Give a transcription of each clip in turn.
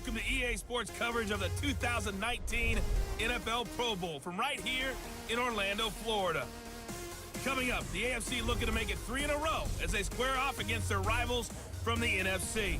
welcome to EA Sports coverage of the 2019 NFL Pro Bowl from right here in Orlando, Florida. Coming up, the AFC looking to make it 3 in a row as they square off against their rivals from the NFC.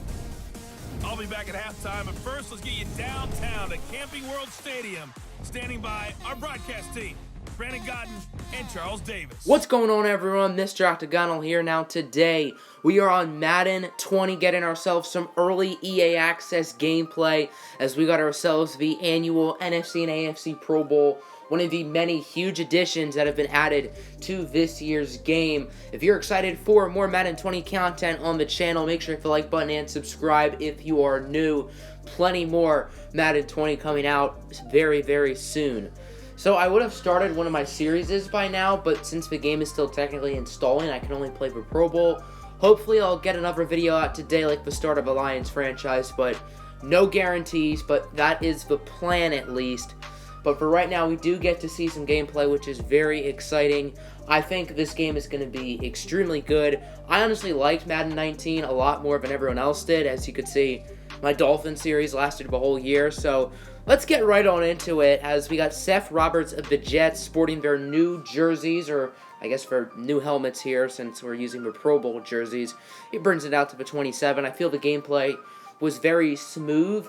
I'll be back at halftime, but first let's get you downtown to Camping World Stadium. Standing by our broadcast team, Brandon Godden and Charles Davis. What's going on, everyone? Mr. Octagonal here. Now today we are on Madden 20, getting ourselves some early EA Access gameplay as we got ourselves the annual NFC and AFC Pro Bowl, one of the many huge additions that have been added to this year's game. If you're excited for more Madden 20 content on the channel, make sure to hit the like button and subscribe if you are new. Plenty more Madden 20 coming out very, very soon. So I would have started one of my series by now, but since the game is still technically installing, I can only play for Pro Bowl. Hopefully I'll get another video out today like the start of Alliance franchise, but no guarantees, but that is the plan at least. But for right now, we do get to see some gameplay, which is very exciting. I think this game is going to be extremely good. I honestly liked Madden 19 a lot more than everyone else did. As you could see, my Dolphin series lasted the whole year, so let's get right on into it, as we got Seth Roberts of the Jets sporting their new jerseys, or I guess for new helmets here, since we're using the Pro Bowl jerseys. He brings it out to the 27. I feel the gameplay was very smooth,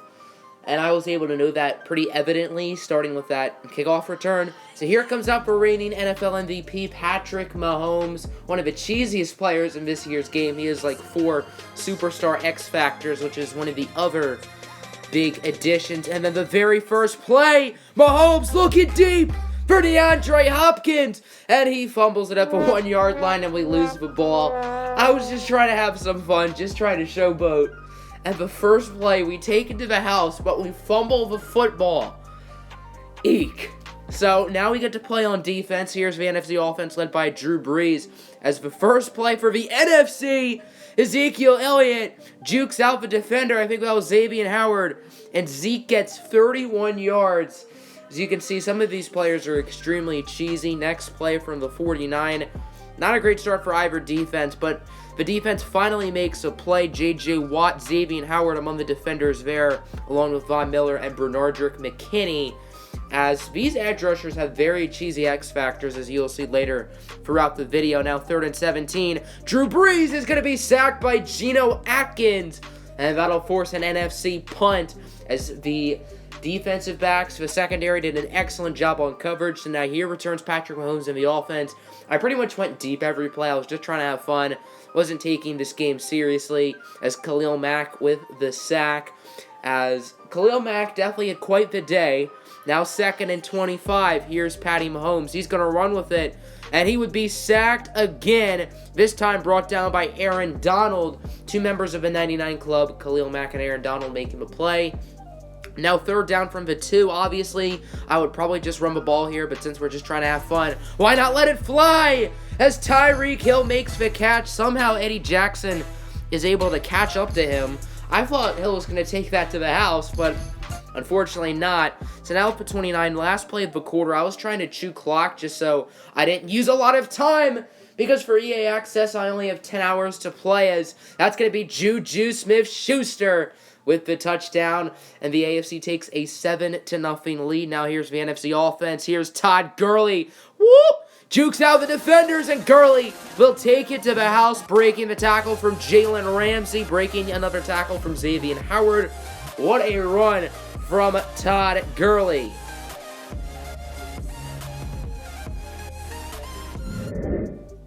and I was able to know that pretty evidently, starting with that kickoff return. So here comes out for reigning NFL MVP, Patrick Mahomes, one of the cheesiest players in this year's game. He has like 4 superstar X Factors, which is one of the other big additions. And then the very first play, Mahomes looking deep for DeAndre Hopkins, and he fumbles it at the 1 yard line, and we lose the ball. I was just trying to have some fun, just trying to showboat. And the first play, we take it to the house, but we fumble the football. Eek. So now we get to play on defense. Here's the NFC offense led by Drew Brees. As the first play for the NFC, Ezekiel Elliott jukes out the defender. I think that was Xavier Howard. And Zeke gets 31 yards. As you can see, some of these players are extremely cheesy. Next play from the 49. Not a great start for either defense, but the defense finally makes a play. J.J. Watt, Xavier Howard among the defenders there, along with Von Miller and Bernardrick McKinney, as these edge rushers have very cheesy X factors, as you'll see later throughout the video. Now 3rd and 17. Drew Brees is going to be sacked by Geno Atkins, and that'll force an NFC punt, as the defensive backs, the secondary, did an excellent job on coverage. So now here returns Patrick Mahomes in the offense. I pretty much went deep every play. I was just trying to have fun. Wasn't taking this game seriously, as Khalil Mack with the sack, as Khalil Mack definitely had quite the day. Now 2nd and 25. Here's Patty Mahomes. He's going to run with it, and he would be sacked again, this time brought down by Aaron Donald. 2 members of the 99 club, Khalil Mack and Aaron Donald, making the play. Now 3rd down from the 2. Obviously, I would probably just run the ball here, but since we're just trying to have fun, why not let it fly? As Tyreek Hill makes the catch, somehow Eddie Jackson is able to catch up to him. I thought Hill was going to take that to the house, but unfortunately not. So now for 29, last play of the quarter, I was trying to chew clock just so I didn't use a lot of time, because for EA Access, I only have 10 hours to play, as that's going to be Juju Smith-Schuster with the touchdown, and the AFC takes a 7-0 lead. Now here's the NFC offense. Here's Todd Gurley. Whoop! Jukes out the defenders, and Gurley will take it to the house, breaking the tackle from Jalen Ramsey, breaking another tackle from Xavier Howard. What a run from Todd Gurley.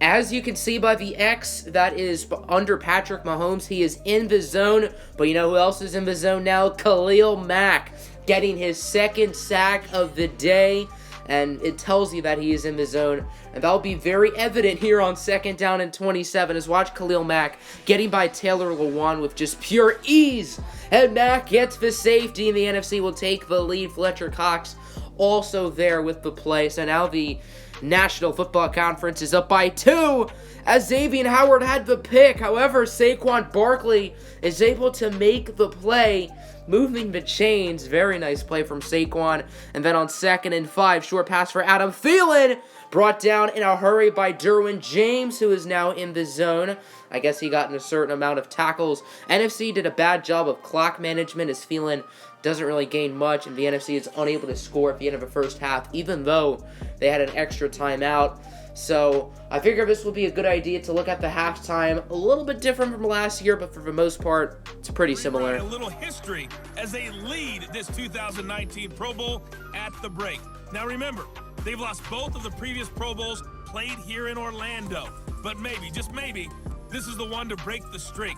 As you can see by the X that is under Patrick Mahomes, he is in the zone. But you know who else is in the zone now? Khalil Mack, getting his 2nd sack of the day. And it tells you that he is in the zone. And that'll be very evident here on 2nd down and 27. As watch Khalil Mack getting by Taylor Lewan with just pure ease. And Mack gets the safety, and the NFC will take the lead. Fletcher Cox also there with the play. So now the National Football Conference is up by 2 as Xavier Howard had the pick. However, Saquon Barkley is able to make the play, moving the chains. Very nice play from Saquon. And then on 2nd and 5, short pass for Adam Thielen, brought down in a hurry by Derwin James, who is now in the zone. I guess he got in a certain amount of tackles. NFC did a bad job of clock management as Thielen doesn't really gain much, and the NFC is unable to score at the end of the first half, even though they had an extra timeout. So I figure this will be a good idea to look at the halftime. A little bit different from last year, but for the most part, it's pretty similar. A little history as they lead this 2019 Pro Bowl at the break. Now remember, they've lost both of the previous Pro Bowls played here in Orlando. But maybe, just maybe, this is the one to break the streak.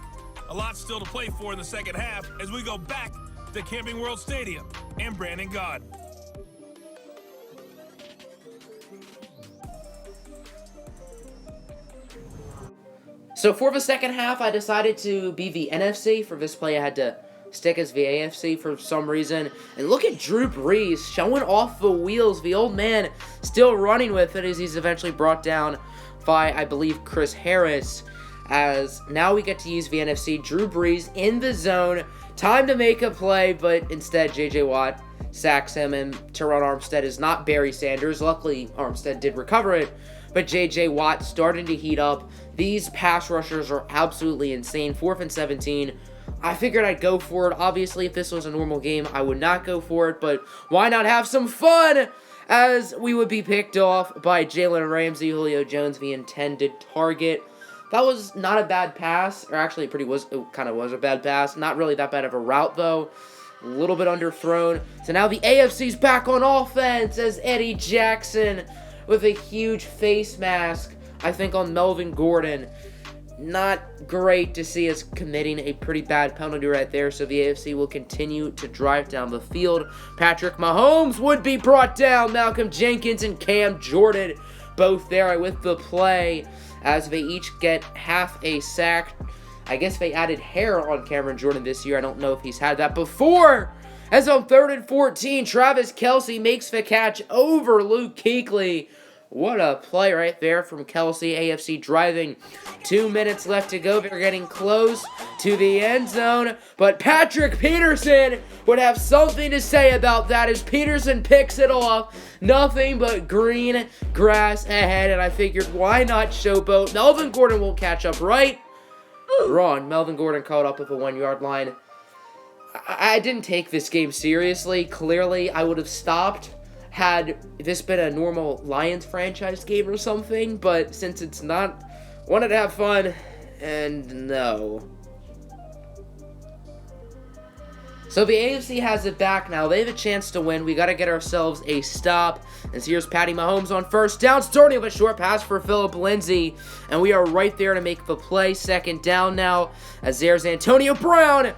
A lot still to play for in the second half as we go back to Camping World Stadium and Brandon Gaudin. So for the second half, I decided to be the NFC. For this play, I had to stick as the AFC for some reason. And look at Drew Brees showing off the wheels. The old man still running with it as he's eventually brought down by, I believe, Chris Harris. As now we get to use the NFC. Drew Brees in the zone. Time to make a play, but instead J.J. Watt sacks him, and Teron Armstead is not Barry Sanders. Luckily, Armstead did recover it, but J.J. Watt starting to heat up. These pass rushers are absolutely insane. 4th and 17. I figured I'd go for it. Obviously, if this was a normal game, I would not go for it, but why not have some fun? As we would be picked off by Jalen Ramsey, Julio Jones, the intended target. That was not a bad pass, or actually it kind of was a bad pass. Not really that bad of a route, though. A little bit underthrown. So now the AFC's back on offense as Eddie Jackson with a huge face mask, I think, on Melvin Gordon. Not great to see us committing a pretty bad penalty right there, so the AFC will continue to drive down the field. Patrick Mahomes would be brought down. Malcolm Jenkins and Cam Jordan both there with the play, as they each get half a sack. I guess they added hair on Cameron Jordan this year. I don't know if he's had that before. As on 3rd and 14, Travis Kelce makes the catch over Luke Kuechly. What a play right there from Kelce. AFC driving. 2 minutes left to go. They're getting close to the end zone. But Patrick Peterson would have something to say about that as Peterson picks it off. Nothing but green grass ahead. And I figured, why not showboat? Melvin Gordon will catch up, right? Wrong. Melvin Gordon caught up with a 1-yard line. I didn't take this game seriously. Clearly, I would have stopped had this been a normal Lions franchise game or something, but since it's not, wanted to have fun, and no. So the AFC has it back now. They have a chance to win. We got to get ourselves a stop. As here's Patty Mahomes on first down, starting with a short pass for Phillip Lindsay, and we are right there to make the play. 2nd down now, as there's Antonio Brown.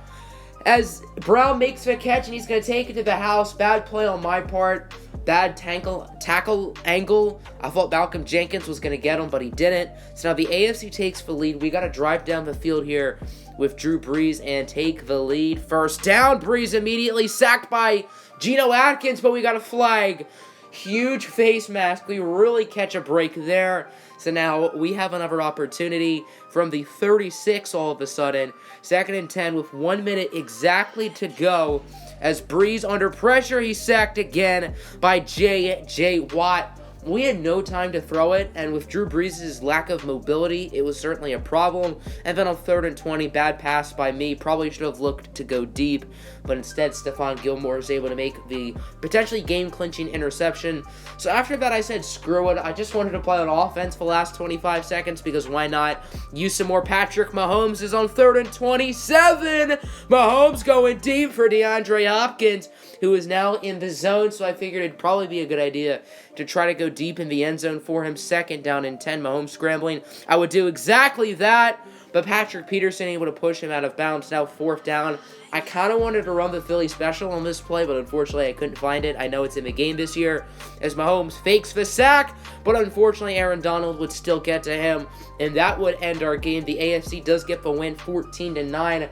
As Brown makes the catch, and he's going to take it to the house. Bad play on my part. Bad tackle angle. I thought Malcolm Jenkins was going to get him, but he didn't. So now the AFC takes the lead. We got to drive down the field here with Drew Brees and take the lead. First down, Brees immediately sacked by Geno Atkins, but we got a flag. Huge face mask. We really catch a break there. So now we have another opportunity from the 36 all of a sudden. 2nd and 10 with 1 minute exactly to go. As Brees under pressure, he's sacked again by J.J. Watt. We had no time to throw it, and with Drew Brees' lack of mobility, it was certainly a problem. And then on 3rd and 20, bad pass by me. Probably should have looked to go deep, but instead Stephon Gilmore is able to make the potentially game-clinching interception. So after that, I said, screw it. I just wanted to play on offense for the last 25 seconds, because why not? Use some more Patrick Mahomes is on 3rd and 27. Mahomes going deep for DeAndre Hopkins, who is now in the zone, so I figured it'd probably be a good idea to try to go deep in the end zone for him. 2nd down and 10, Mahomes scrambling. I would do exactly that, but Patrick Peterson able to push him out of bounds. Now 4th down. I kind of wanted to run the Philly special on this play, but unfortunately I couldn't find it. I know it's in the game this year, as Mahomes fakes the sack, but unfortunately Aaron Donald would still get to him, and that would end our game. The AFC does get the win, 14-9.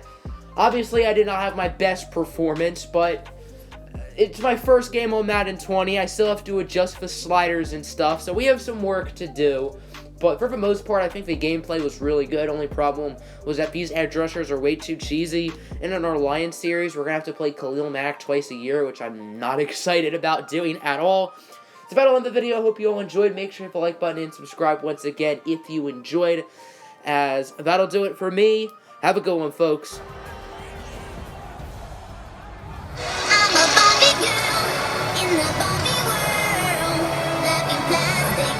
Obviously, I did not have my best performance, but it's my first game on Madden 20. I still have to adjust the sliders and stuff, so we have some work to do. But for the most part, I think the gameplay was really good. Only problem was that these edge rushers are way too cheesy. And in our Lions series, we're going to have to play Khalil Mack twice a year, which I'm not excited about doing at all. So that'll end the video. I hope you all enjoyed. Make sure to hit the like button and subscribe once again if you enjoyed. As that'll do it for me. Have a good one, folks. I'm a Barbie girl in the Barbie world. Loving plastic,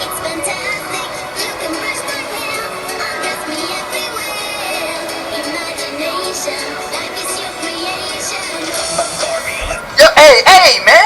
it's fantastic. You can brush my hair, undress me everywhere. Imagination, life is your creation. Yo, hey, man!